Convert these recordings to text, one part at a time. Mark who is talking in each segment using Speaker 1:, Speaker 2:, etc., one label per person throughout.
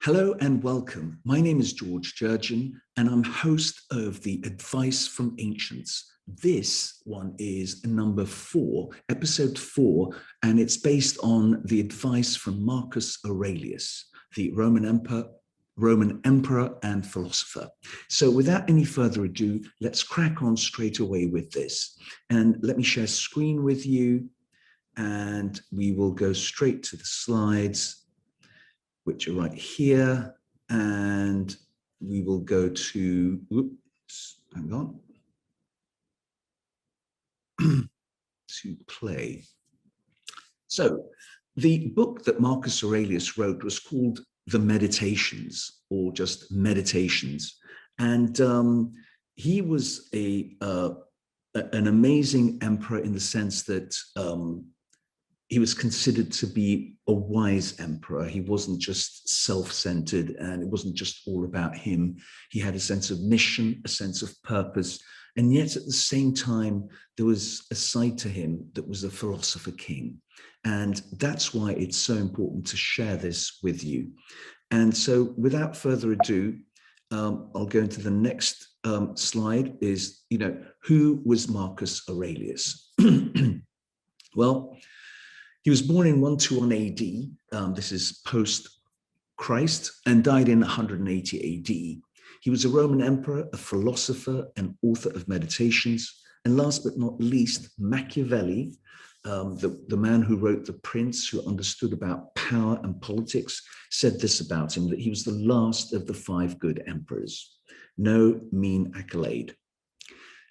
Speaker 1: Hello and welcome. My name is Jerjian, and I'm host of the Advice from Ancients. This one is number 4, episode 4, and it's based on the advice from Marcus Aurelius, the Roman emperor and philosopher. So without any further ado, let's crack on straight away with this. And let me share screen with you, and we will go straight to the slides, which are right here, and we will go to, oops, hang on, to play. So the book that Marcus Aurelius wrote was called The Meditations, or just Meditations. And he was an amazing emperor in the sense that he was considered to be a wise emperor. He wasn't just self-centered, and it wasn't just all about him. He had a sense of mission, a sense of purpose, and yet at the same time, there was a side to him that was a philosopher king. And that's why it's so important to share this with you. And so without further ado, I'll go into the next slide is, who was Marcus Aurelius? Well, he was born in 121 AD, this is post-Christ, and died in 180 AD. He was a Roman emperor, a philosopher, and author of meditations. And last but not least, Machiavelli, the man who wrote The Prince, who understood about power and politics, said this about him, that he was the last of the 5 good emperors. No mean accolade.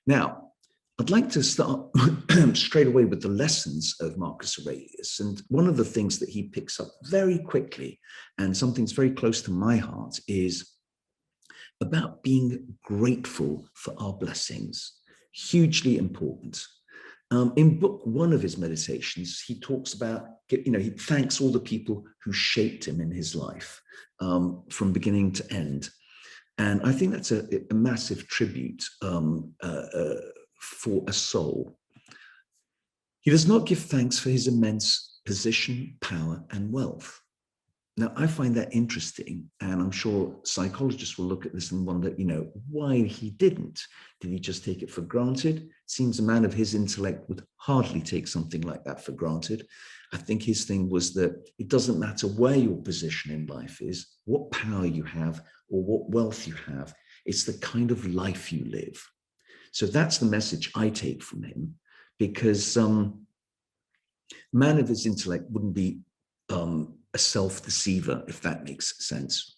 Speaker 1: Now, I'd like to start straight away with the lessons of Marcus Aurelius. And one of the things that he picks up very quickly, and something that's very close to my heart, is about being grateful for our blessings. Hugely important. In book 1 of his meditations, he talks about, he thanks all the people who shaped him in his life from beginning to end. And I think that's a massive tribute for a soul. He does not give thanks for his immense position, power, and wealth. Now, I find that interesting, and I'm sure psychologists will look at this and wonder, why he didn't. Did he just take it for granted? It seems a man of his intellect would hardly take something like that for granted. I think his thing was that it doesn't matter where your position in life is, what power you have, or what wealth you have. It's the kind of life you live. So that's the message I take from him, because a man of his intellect wouldn't be a self-deceiver, if that makes sense.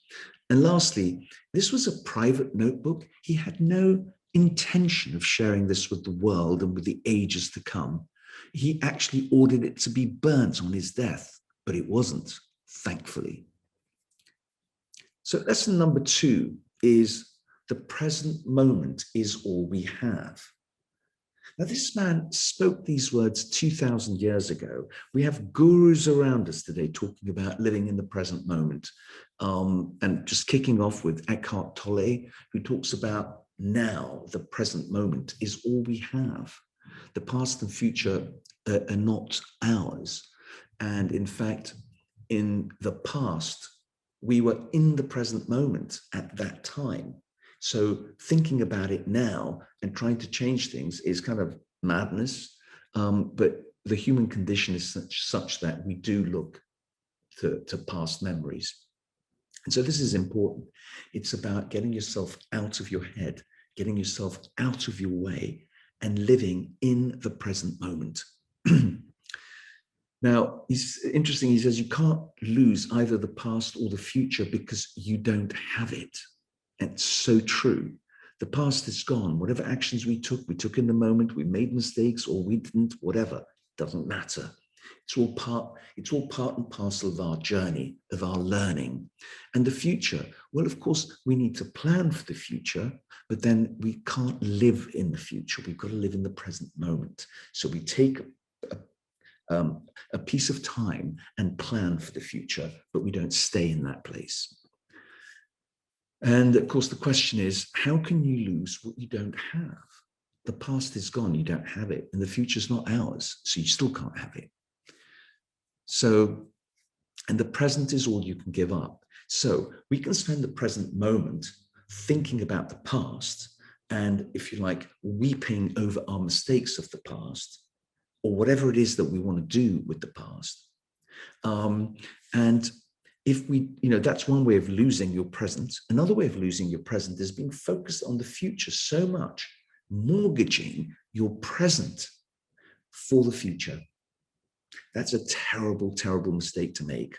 Speaker 1: And lastly, this was a private notebook. He had no intention of sharing this with the world and with the ages to come. He actually ordered it to be burnt on his death, but it wasn't, thankfully. So lesson number 2 is the present moment is all we have. Now, this man spoke these words 2,000 years ago. We have gurus around us today talking about living in the present moment. And just kicking off with Eckhart Tolle, who talks about now, the present moment is all we have. The past and future are not ours. And in fact, in the past, we were in the present moment at that time. So thinking about it now and trying to change things is kind of madness. But the human condition is such that we do look to past memories. And so this is important. It's about getting yourself out of your head, getting yourself out of your way, and living in the present moment. Now, it's interesting. He says you can't lose either the past or the future because you don't have it. It's so true. The past is gone. Whatever actions we took in the moment. We made mistakes or we didn't, whatever, doesn't matter. It's all part and parcel of our journey, of our learning. And the future, well, of course, we need to plan for the future, but then we can't live in the future. We've got to live in the present moment. So we take a piece of time and plan for the future, but we don't stay in that place. And of course, the question is, how can you lose what you don't have? The past is gone, you don't have it, and the future is not ours, so you still can't have it. So, and the present is all you can give up. So we can spend the present moment thinking about the past and, if you like, weeping over our mistakes of the past, or whatever it is that we want to do with the past. And if we, that's one way of losing your present. Another way of losing your present is being focused on the future so much, mortgaging your present for the future. That's a terrible, terrible mistake to make.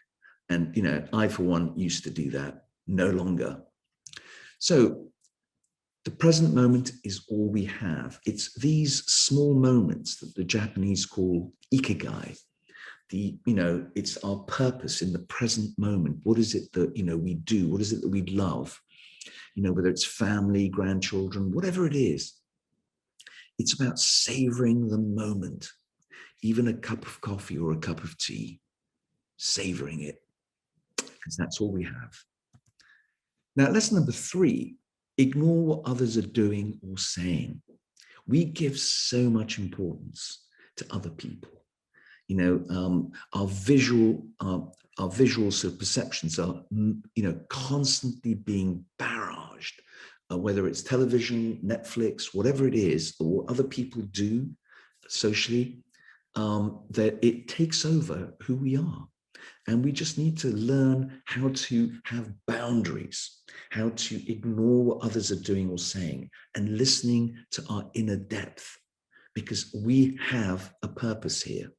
Speaker 1: And, I, for one, used to do that, no longer. So the present moment is all we have. It's these small moments that the Japanese call ikigai. It's our purpose in the present moment. What is it that, we do? What is it that we love? Whether it's family, grandchildren, whatever it is, it's about savoring the moment. Even a cup of coffee or a cup of tea, savoring it, because that's all we have. Now, lesson number 3, ignore what others are doing or saying. We give so much importance to other people. Our visual sort of perceptions are, constantly being barraged, whether it's television, Netflix, whatever it is, or what other people do socially, that it takes over who we are. And we just need to learn how to have boundaries, how to ignore what others are doing or saying, and listening to our inner depth, because we have a purpose here.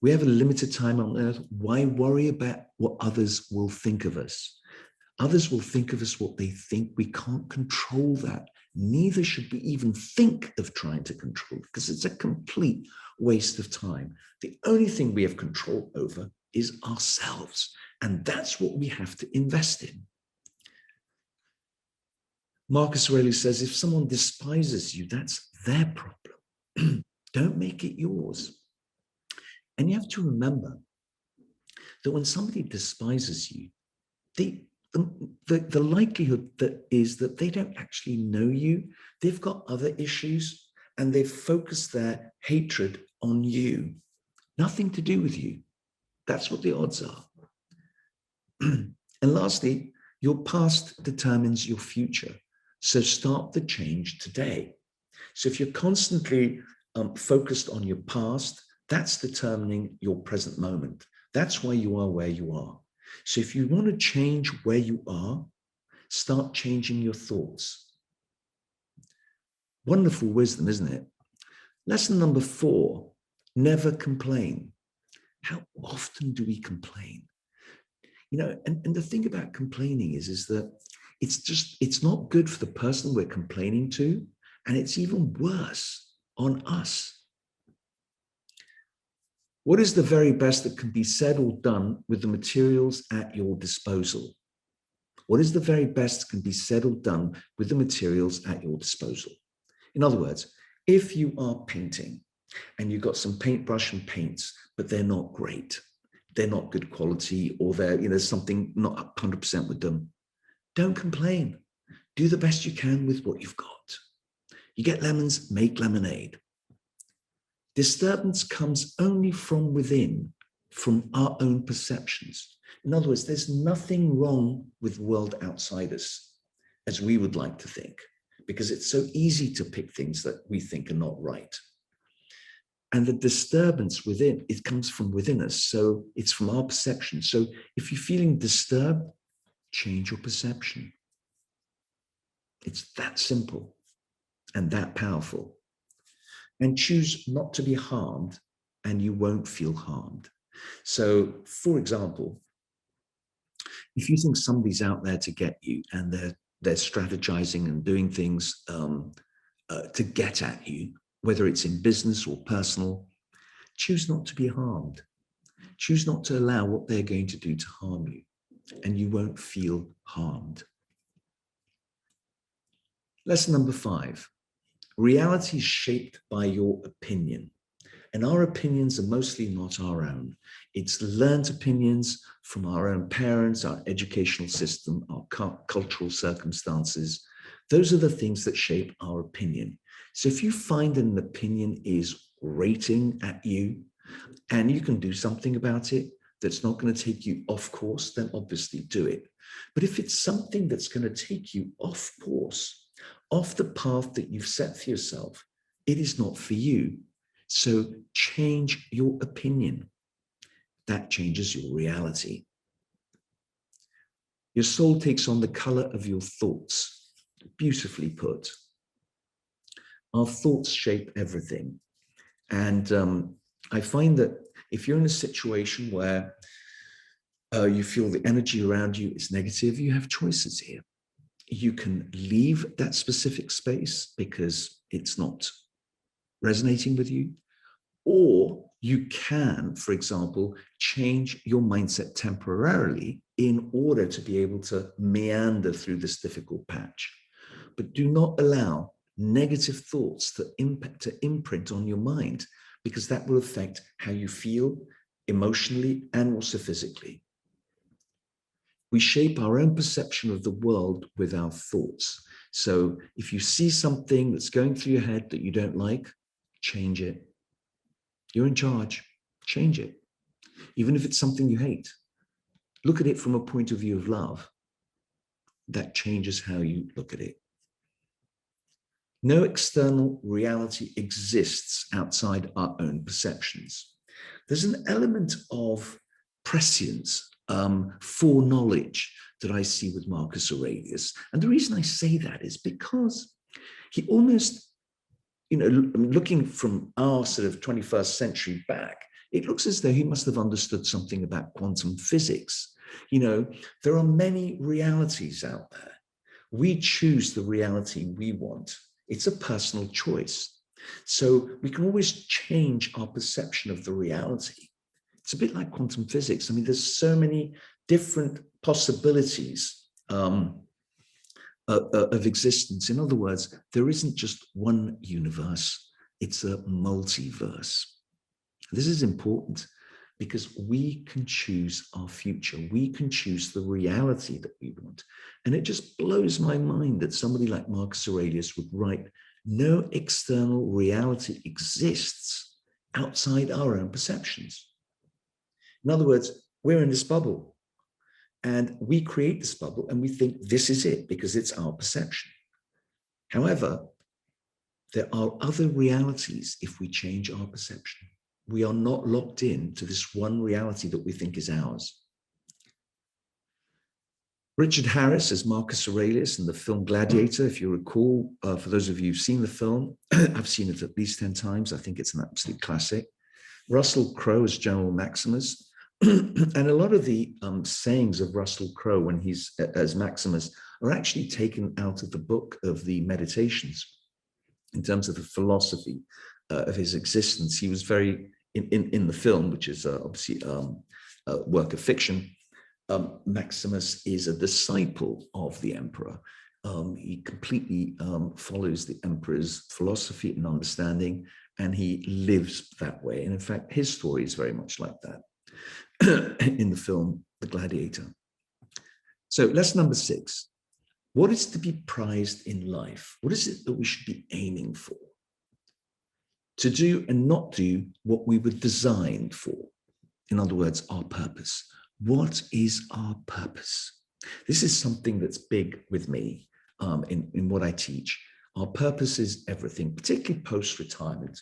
Speaker 1: We have a limited time on earth. Why worry about what others will think of us? Others will think of us what they think. We can't control that. Neither should we even think of trying to control, because it's a complete waste of time. The only thing we have control over is ourselves, and that's what we have to invest in. Marcus Aurelius says, if someone despises you, that's their problem. Don't make it yours. And you have to remember that when somebody despises you, the likelihood that is that they don't actually know you. They've got other issues, and they've focused their hatred on you. Nothing to do with you. That's what the odds are. And lastly, your past determines your future. So start the change today. So if you're constantly focused on your past, that's determining your present moment. That's why you are where you are. So if you want to change where you are, start changing your thoughts. Wonderful wisdom, isn't it? Lesson number 4, never complain. How often do we complain? And the thing about complaining is that it's not good for the person we're complaining to, and it's even worse on us. What is the very best that can be said or done with the materials at your disposal? What is the very best that can be said or done with the materials at your disposal? In other words, if you are painting and you've got some paintbrush and paints, but they're not great, they're not good quality, or there's something not 100% with them, don't complain. Do the best you can with what you've got. You get lemons, make lemonade. Disturbance comes only from within, from our own perceptions. In other words, there's nothing wrong with the world outside us, as we would like to think, because it's so easy to pick things that we think are not right. And the disturbance within, it comes from within us. So it's from our perception. So if you're feeling disturbed, change your perception. It's that simple and that powerful. And choose not to be harmed, and you won't feel harmed. So, for example, if you think somebody's out there to get you, and they're strategizing and doing things to get at you, whether it's in business or personal, choose not to be harmed. Choose not to allow what they're going to do to harm you, and you won't feel harmed. Lesson number 5. Reality is shaped by your opinion, and our opinions are mostly not our own. It's learned opinions from our own parents, our educational system, our cultural circumstances. Those are the things that shape our opinion. So if you find an opinion is grating at you and you can do something about it, that's not going to take you off course, then obviously do it. But if it's something that's going to take you off course, off the path that you've set for yourself, it is not for you. So change your opinion. That changes your reality. Your soul takes on the color of your thoughts. Beautifully put. Our thoughts shape everything. And I find that if you're in a situation where you feel the energy around you is negative, you have choices here. You can leave that specific space because it's not resonating with you, or you can, for example, change your mindset temporarily in order to be able to meander through this difficult patch. But do not allow negative thoughts to imprint on your mind, because that will affect how you feel emotionally and also physically. We shape our own perception of the world with our thoughts. So if you see something that's going through your head that you don't like, change it. You're in charge. Change it. Even if it's something you hate, look at it from a point of view of love. That changes how you look at it. No external reality exists outside our own perceptions. There's an element of prescience, foreknowledge that I see with Marcus Aurelius. And the reason I say that is because he almost, looking from our sort of 21st century back, it looks as though he must have understood something about quantum physics. There are many realities out there. We choose the reality we want. It's a personal choice. So we can always change our perception of the reality. It's a bit like quantum physics. I mean, there's so many different possibilities of existence. In other words, there isn't just one universe. It's a multiverse. This is important because we can choose our future. We can choose the reality that we want. And it just blows my mind that somebody like Marcus Aurelius would write, no external reality exists outside our own perceptions. In other words, we're in this bubble and we create this bubble and we think this is it because it's our perception. However, there are other realities if we change our perception. We are not locked in to this one reality that we think is ours. Richard Harris as Marcus Aurelius in the film Gladiator, if you recall, for those of you who've seen the film, I've seen it at least 10 times. I think it's an absolute classic. Russell Crowe as General Maximus. And a lot of the sayings of Russell Crowe when he's as Maximus are actually taken out of the book of the Meditations in terms of the philosophy of his existence. He was very, in the film, which is obviously a work of fiction, Maximus is a disciple of the emperor. He completely follows the emperor's philosophy and understanding, and he lives that way. And in fact, his story is very much like that in the film, The Gladiator. So lesson number 6, what is to be prized in life? What is it that we should be aiming for? To do and not do what we were designed for. In other words, our purpose. What is our purpose? This is something that's big with me in what I teach. Our purpose is everything, particularly post-retirement.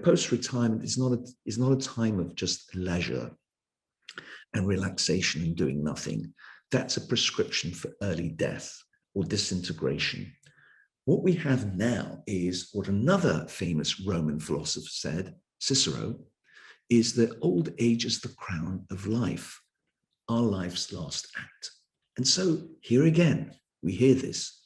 Speaker 1: Post-retirement is not a time of just leisure and relaxation and doing nothing. That's a prescription for early death or disintegration. What we have now is what another famous Roman philosopher said, Cicero, is that old age is the crown of life, our life's last act. And so here again, we hear this.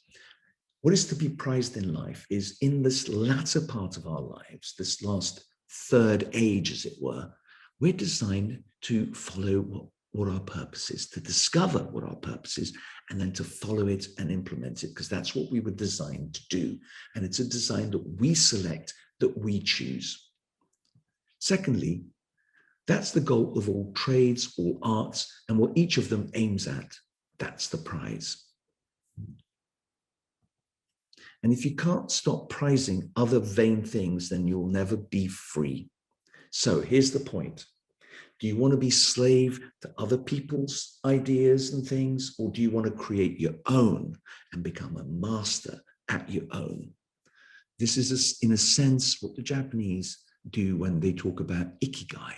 Speaker 1: What is to be prized in life is in this latter part of our lives, this last third age, as it were, we're designed to follow what our purpose is, to discover what our purpose is, and then to follow it and implement it, because that's what we were designed to do. And it's a design that we select, that we choose. Secondly, that's the goal of all trades, all arts, and what each of them aims at. That's the prize. And if you can't stop prizing other vain things, then you'll never be free. So here's the point. Do you want to be slave to other people's ideas and things, or do you want to create your own and become a master at your own? This is, in a sense, what the Japanese do when they talk about ikigai.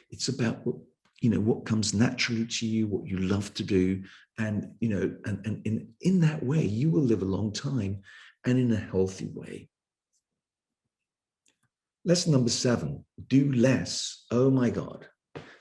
Speaker 1: It's about what comes naturally to you, what you love to do, and in that way, you will live a long time and in a healthy way. Lesson number 7: do less. Oh my God.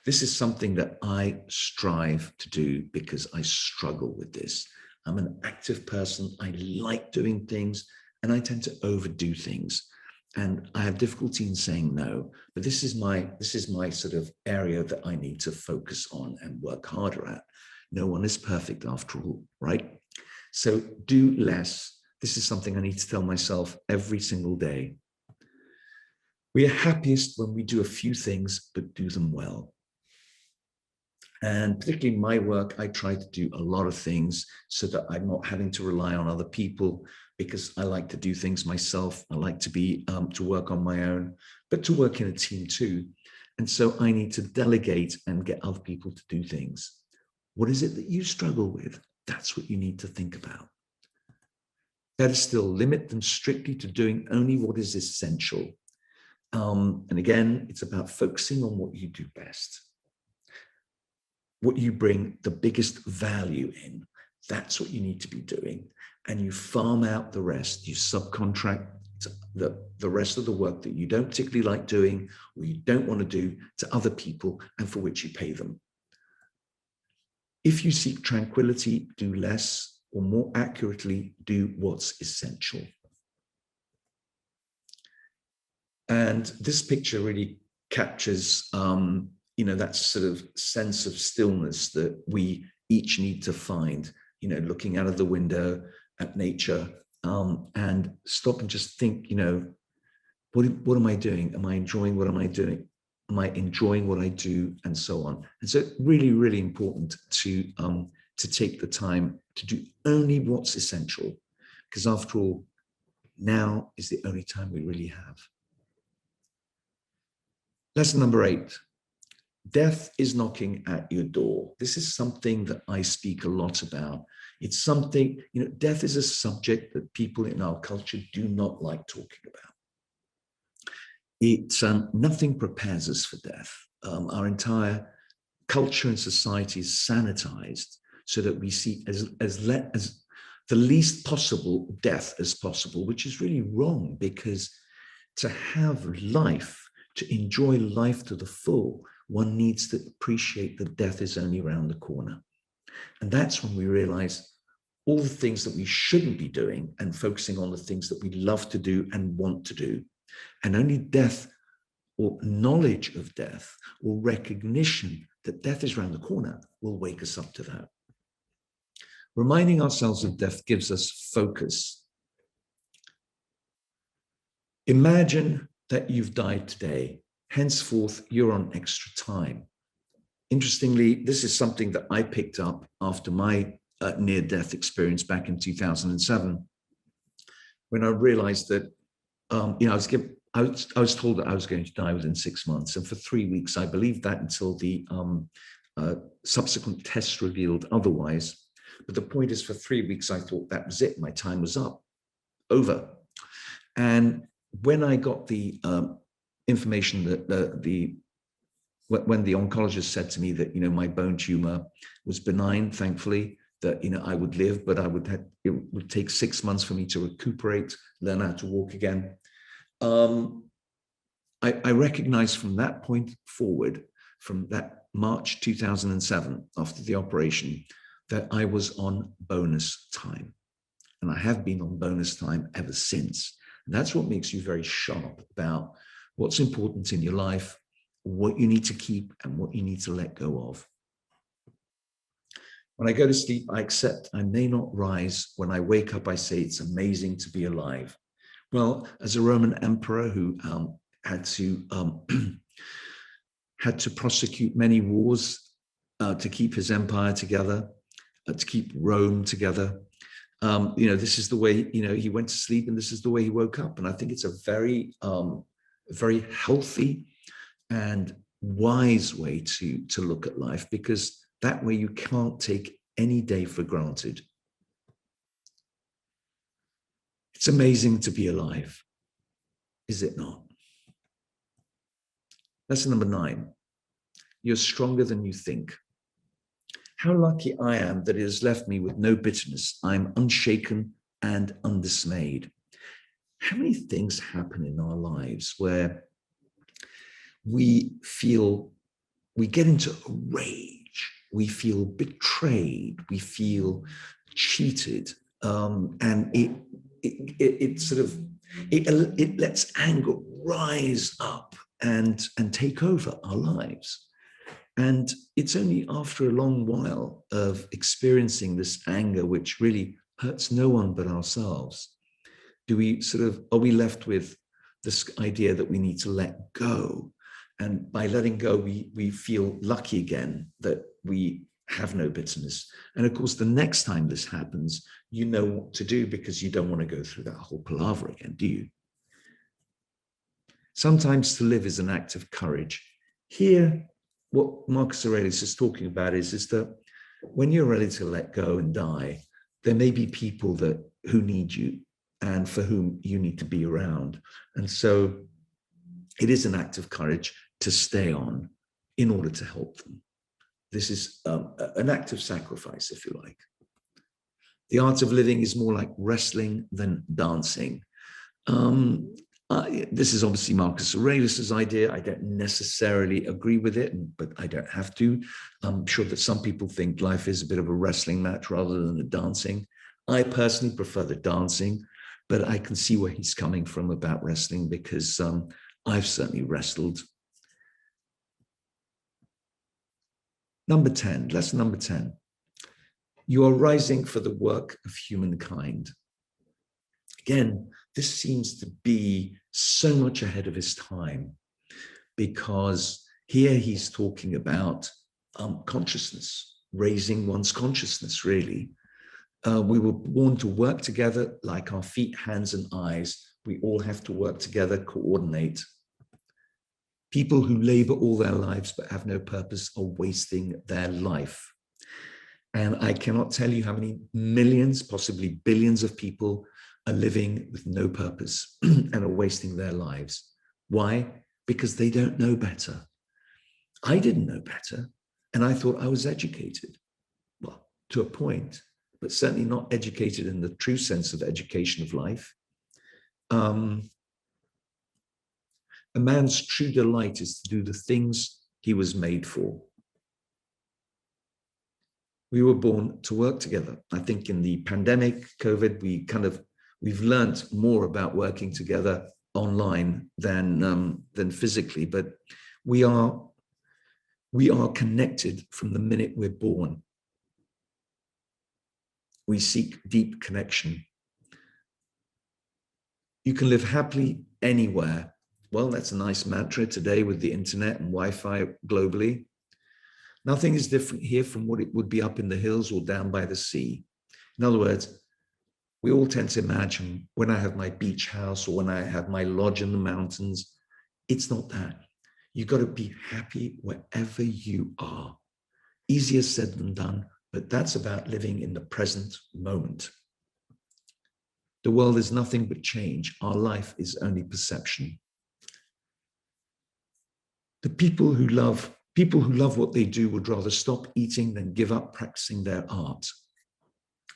Speaker 1: This is something that I strive to do because I struggle with this. I'm an active person. I like doing things, and I tend to overdo things. And I have difficulty in saying no. But this is my sort of area that I need to focus on and work harder at. No one is perfect after all, right? So do less. This is something I need to tell myself every single day. We are happiest when we do a few things, but do them well. And particularly in my work, I try to do a lot of things so that I'm not having to rely on other people, because I like to do things myself. I like to be to work on my own, but to work in a team too. And so I need to delegate and get other people to do things. What is it that you struggle with? That's what you need to think about. Better still, limit them strictly to doing only what is essential. And again, it's about focusing on what you do best. What you bring the biggest value in, that's what you need to be doing. And you farm out the rest. You subcontract the rest of the work that you don't particularly like doing, or you don't want to do, to other people, and for which you pay them. If you seek tranquility, do less, or more accurately, do what's essential. And this picture really captures that sort of sense of stillness that we each need to find, looking out of the window at nature, and stop and just think, what am I doing? Am I enjoying what am I doing? Am I enjoying what I do? And so on. And so really, really important to take the time to do only what's essential, because after all, now is the only time we really have. Lesson number 8. Death is knocking at your door. This is something that I speak a lot about. It's something, death is a subject that people in our culture do not like talking about. It's nothing prepares us for death. Our entire culture and society is sanitized so that we see as the least possible death as possible, which is really wrong, because to have life, to enjoy life to the full, one needs to appreciate that death is only around the corner. And that's when we realize all the things that we shouldn't be doing and focusing on the things that we love to do and want to do. And only death, or knowledge of death, or recognition that death is around the corner, will wake us up to that. Reminding ourselves of death gives us focus. Imagine that you've died today. Henceforth, you're on extra time. Interestingly, this is something that I picked up after my near-death experience back in 2007, when I realized that, I was told that I was going to die within 6 months. And for 3 weeks, I believed that until the subsequent tests revealed otherwise. But the point is, for 3 weeks, I thought that was it. My time was up, over. And when I got the information that when the oncologist said to me that, my bone tumor was benign, thankfully, that, I would live, but it would take 6 months for me to recuperate, learn how to walk again. I recognized from that point forward, from that March 2007, after the operation, that I was on bonus time. And I have been on bonus time ever since. And that's what makes you very sharp about what's important in your life, what you need to keep, and what you need to let go of. When I go to sleep, I accept I may not rise. When I wake up, I say it's amazing to be alive. Well, as a Roman emperor who had to prosecute many wars to keep his empire together, to keep Rome together, this is the way, he went to sleep, and this is the way he woke up. And I think it's a very, very healthy and wise way to look at life, because that way you can't take any day for granted. It's amazing to be alive, is it not? Lesson number 9. You're stronger than you think. How lucky I am that it has left me with no bitterness. I'm unshaken and undismayed. How many things happen in our lives where we get into a rage, we feel betrayed, we feel cheated, and it lets anger rise up and take over our lives. And it's only after a long while of experiencing this anger, which really hurts no one but ourselves, are we left with this idea that we need to let go. And by letting go, we feel lucky again that we have no bitterness. And of course, the next time this happens, you know what to do, because you don't want to go through that whole palaver again, do you? Sometimes to live is an act of courage. Here, what Marcus Aurelius is talking about is that when you're ready to let go and die, there may be people who need you and for whom you need to be around. And so it is an act of courage to stay on in order to help them. This is an act of sacrifice, if you like. The art of living is more like wrestling than dancing. This is obviously Marcus Aurelius's idea. I don't necessarily agree with it, but I don't have to. I'm sure that some people think life is a bit of a wrestling match rather than the dancing. I personally prefer the dancing, but I can see where he's coming from about wrestling, because I've certainly wrestled. Lesson number 10. You are rising for the work of humankind. Again, this seems to be so much ahead of his time, because here he's talking about consciousness, raising one's consciousness, really. We were born to work together like our feet, hands, and eyes. We all have to work together, coordinate. People who labor all their lives but have no purpose are wasting their life. And I cannot tell you how many millions, possibly billions of people are living with no purpose and are wasting their lives. Why? Because they don't know better. I didn't know better, and I thought I was educated. Well, to a point, but certainly not educated in the true sense of education of life. A man's true delight is to do the things he was made for. We were born to work together. I think in the pandemic, COVID, we've learned more about working together online than physically, but we are connected from the minute we're born. We seek deep connection. You can live happily anywhere. Well, that's a nice mantra today with the internet and Wi-Fi globally. Nothing is different here from what it would be up in the hills or down by the sea. In other words, we all tend to imagine when I have my beach house or when I have my lodge in the mountains, it's not that. You've got to be happy wherever you are. Easier said than done, but that's about living in the present moment. The world is nothing but change. Our life is only perception. The people who love what they do would rather stop eating than give up practicing their art.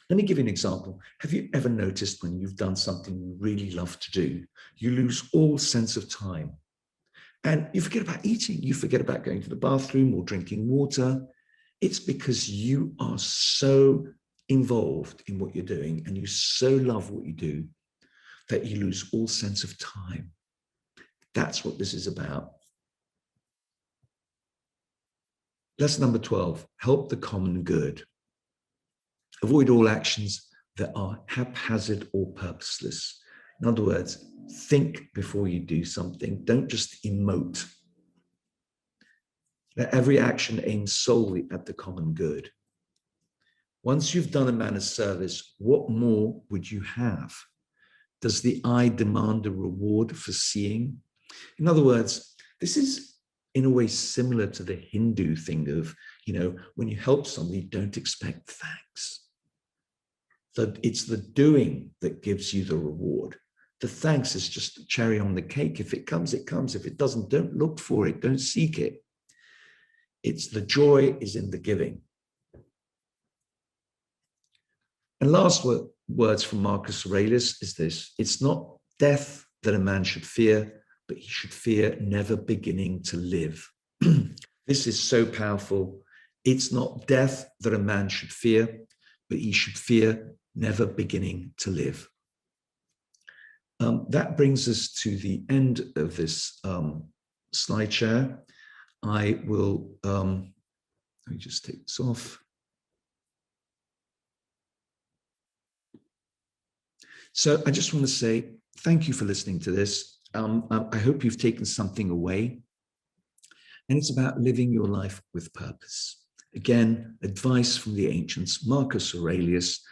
Speaker 1: Let me give you an example. Have you ever noticed when you've done something you really love to do, you lose all sense of time? And you forget about eating. You forget about going to the bathroom or drinking water. It's because you are so involved in what you're doing and you so love what you do that you lose all sense of time. That's what this is about. Lesson number 12, help the common good. Avoid all actions that are haphazard or purposeless. In other words, think before you do something. Don't just emote. Let every action aim solely at the common good. Once you've done a man a service, what more would you have? Does the eye demand a reward for seeing? In other words, this is in a way similar to the Hindu thing of, when you help somebody, don't expect thanks. It's the doing that gives you the reward. The thanks is just the cherry on the cake. If it comes, it comes. If it doesn't, don't look for it. Don't seek it. It's the joy is in the giving. And last words from Marcus Aurelius is this: it's not death that a man should fear, but he should fear never beginning to live. This is so powerful. It's not death that a man should fear, but he should fear never beginning to live. That brings us to the end of this slide share. I will, let me just take this off. So I just want to say thank you for listening to this. I hope you've taken something away. And it's about living your life with purpose. Again, advice from the ancients, Marcus Aurelius,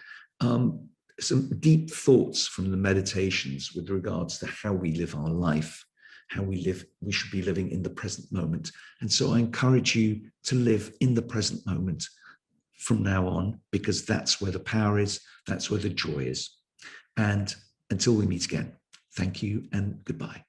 Speaker 1: some deep thoughts from the Meditations with regards to how we live our life, how we should be living in the present moment. And so I encourage you to live in the present moment from now on, because that's where the power is, that's where the joy is. And until we meet again, thank you and goodbye.